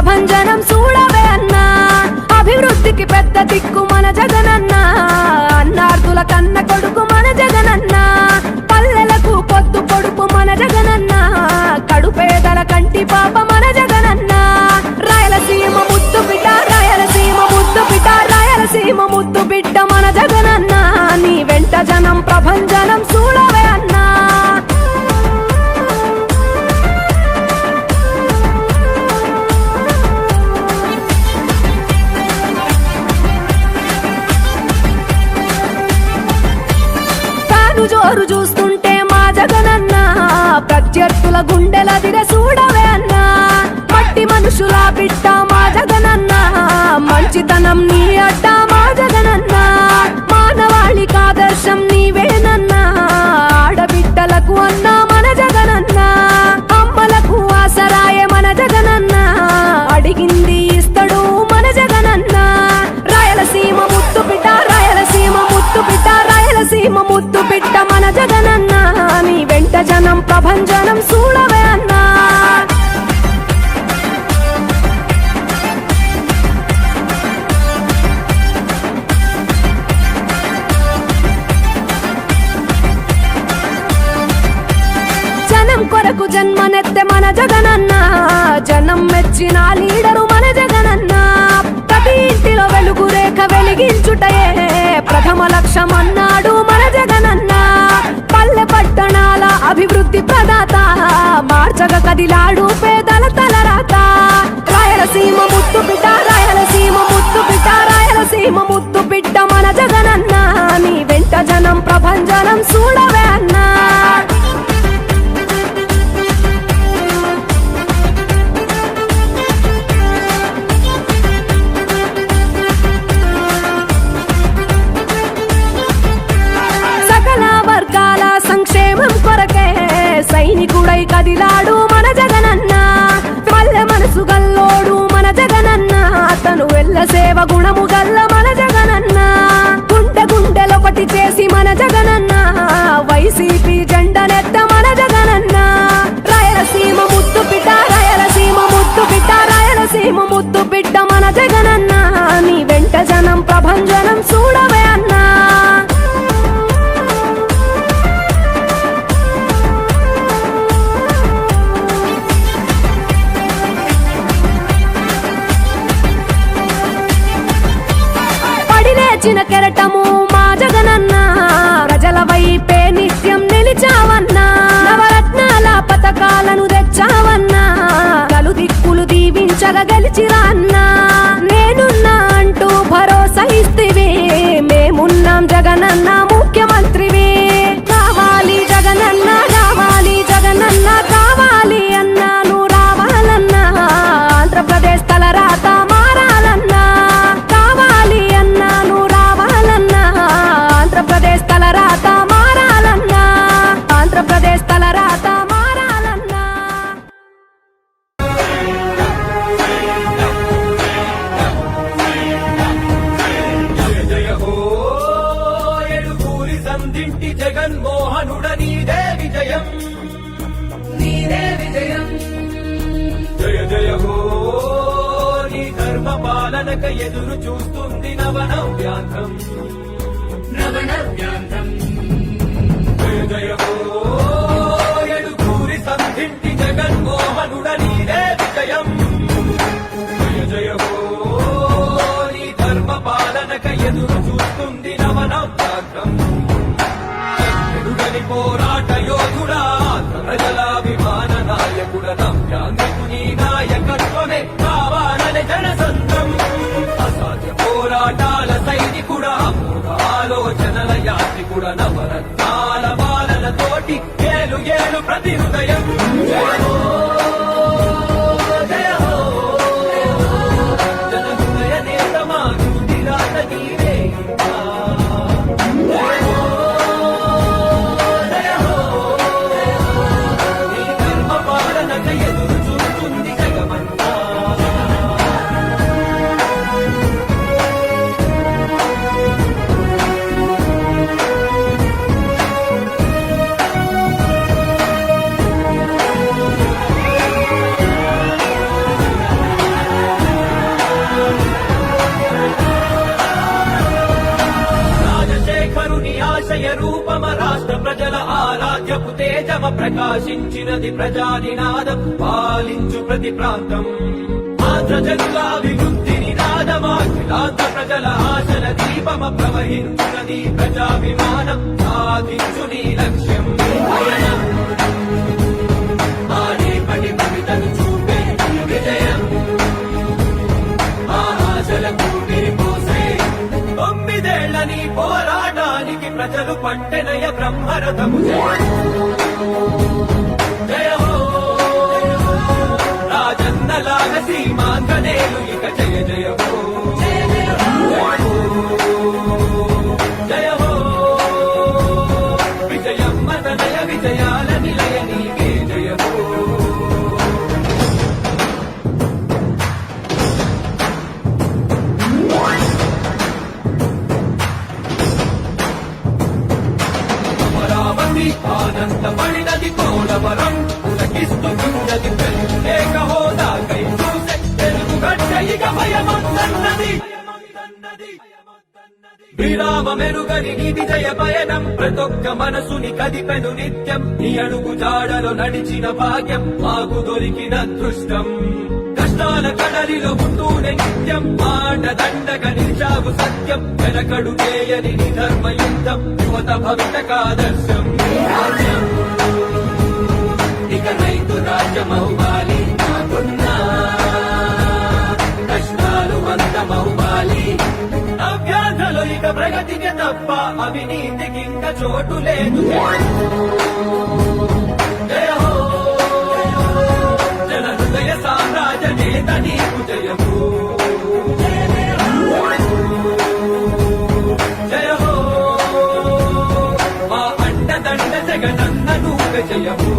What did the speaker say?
ప్రభంజనం చూడవే అన్నా. అభివృద్ధికి పెద్ద దిక్కు మన జగనన్న, అన్నార్థుల కన్న కొడుకు మన జగనన్న. పల్లెలకు పొద్దు పొడుపు మన జగనన్న, కడుపేదల కంటి పాప మన జగనన్న. రాయలసీమ ముద్దు బిడ్డ, రాయలసీమ ముద్దు బిడ్డ, రాయలసీమ ముద్దు బిడ్డ మన జగనన్న. నీ వెంట జనం ప్రభంజనం చూడవే అన్నా. జోరు చూస్తుంటే మా జగనన్న, ప్రత్యర్థుల గుండెల దిర చూడవే అన్నా. మట్టి మనుషుల బిడ్డ మా జగనన్న, మంచితనం నీ అడ్డ మా జగనన్న. మానవాళికి ఆదర్శం నీవేనన్నా, ఆడబిడ్డలకు అన్నా మన జగనన్న. అమ్మలకు ఆసరాయే మన జగనన్న, అడిగింది ఇస్తడు మన జగనన్న. రాయలసీమ ముద్దు బిడ్డ, రాయలసీమ ముద్దు బిడ్డ, రాయలసీమ ముద్దు బిడ్డ మన జగనన్న. నీ వెంట జనం ప్రభంజనం చూడవే అన్నా. జనం కొరకు జన్మనెత్తె మన జగనన్న, జనం మెచ్చిన లీడరు మన జగనన్న. ప్రతి ఇంటిలో వెలుగు రేఖ వెలిగించుటయే ప్రథమ లక్ష్యం అన్నాడు మన జగనన్న. పల్లె పట్టణాల అభివృద్ధి ప్రదాత, మార్చగ కదిలాడు పేదల తలరాత. రాయలసీమ ముద్దు బిడ్డ, రాయలసీమ ముద్దు బిడ్డ, రాయలసీమ ముద్దు బిడ్డ మన జగనన్న. నీ వెంట జనం ప్రభంజనం చూడవే అన్నా. సంక్షేమం కొరకే సైనికుడై కదిలాడు మన జగనన్న. పల్లె మనసు గల్లోడు మన జగనన్న, అతను వెళ్ళ సేవ గుణము గల్ల మన జగనన్న. గుండె గుండెలొకటి చేసి మన జగనన్న, వైసీపీ జెండనెత్త మన జగనన్న. రాయలసీమ ముద్దు బిడ్డ, రాయలసీమ ముద్దు బిడ్డ, రాయలసీమ ముద్దు బిడ్డ మన జగనన్న. నీ వెంట జనం ప్రభంజనం చూడవే అన్నా. చిన్న కెరటము మా జగనన్న, ప్రజల వైపే నిత్యం నిలిచావన్నా. నవరత్నాల పథకాలను తెచ్చావన్నా, నలు దిక్కులు దీవించగా గెలిచిరా అన్నా. నేనున్నా అంటూ భరోసా ఇస్తివి, మేమున్నాం జగనన్న ముఖ్యమంత్రివి. కావాలి జగనన్న, కావాలి జగనన్న, కావాలి అన్నా నువ్వు రావాలన్నా. ఆంధ్రప్రదేశ్ తలరాత మారాలన్నా, కావాలి అన్నా నువ్వు రావాలన్నా. ఆంధ్రప్రదేశ్ తలరాత మారాలన్నా, ఆంధ్రప్రదేశ్ తలరాత మారాలన్నా. జయ జయ హో ఎడుకూరి సంధింటి జగన్మోహనుడ నీదే విజయం, నీదే విజయం. జయ జయ హో నీ ధర్మ పాలనక ఎదురు చూస్తుంది నవనవ్యాంధ్రం, నవనవ్యాంధ్రం. జయ జయ హో ఎడుకూరి సంధింటి జగన్మోహనుడ నీదే విజయం. జయ జయ హో నీ ధర్మ పాలనక ఎదురు చూస్తుంది నవనవ్యాంధ్రం. ఎదుగని పోరాట యోధుడా, ప్రజలాభిమాన నాయకుడ, నవ్యాంధ్రకు నీ నాయకత్వమే కావాలని జనసంద్రం. అసాధ్య పోరాటాల సైనికుడా, ఆలోచనల యాత్రికుడ, నవరత్నాల బాలలతోటి ఏలు ఏలు ప్రతి హృదయం. జయ హో జయ హో, జన హృదయ నేత మా జ్యోతిరాత నీవే ఇంకా. జయ హో జయ హో, నీ ధర్మ పాలనక ఎదురు చూస్తుంది జగమంతా. స్వరాజ్యపు తేజమ ప్రకాశించినది ప్రజానినాదం పాలించు ప్రతి ప్రాంతం ఆంధ్రజనుల అభివృద్ధి నినాదమాఖిలాంధ్ర ప్రజల ఆశల దీపమ ప్రవహించునది ప్రజాభిమానం సాధించు నీ లక్ష్యం పయనం ఆడేపటి కవితను చూపే విజయం ఆశలకు విరిపోసే 9 నీ పోరాటానికి ప్రజలు పట్టెనయ బ్రహ్మరథము జయ హో రాజన్నలాగ సీమాంగనేలు ఇక జయ జయ హో జయ హో విజయమ్మ తనయ విజయాల నిలయ నీకే జయ హో అమరావతి ఆనందపడినది పోలవరం పులకిస్తున్నది ప్రత్యేక హోదాకై చూసే తెలుగు గడ్డ ఇక భయమొద్దన్నది విరామ మెరుగని నీ విజయ పయనం ప్రతొక్క మనసుని కదిపెను నిత్యం నీ అడుగు జాడలో నడిచిన భాగ్యం మాకు దొరికిన అదృష్టం కష్టాల కడలిలో ఉంటూనే నిత్యం మాట దండగ నిలిచావు సత్యం వెనకడు చేయని నీ ధర్మయుద్ధం యువత భవితకాదర్శం రాజ్యం ఇక రైతు రాజ్యమవ్వాలి నాకున్నా కష్టాలు అంతమవ్వాలి అభ్యాసలో ఇక ప్రగతికి తప్ప అవినీతికి ఇంకా చోటు లేదు జయ హో జన హృదయ సామ్రాజ్య నేత నీకు జయము జయ హో మా అండదండ జగనన్న నువ్వే జయము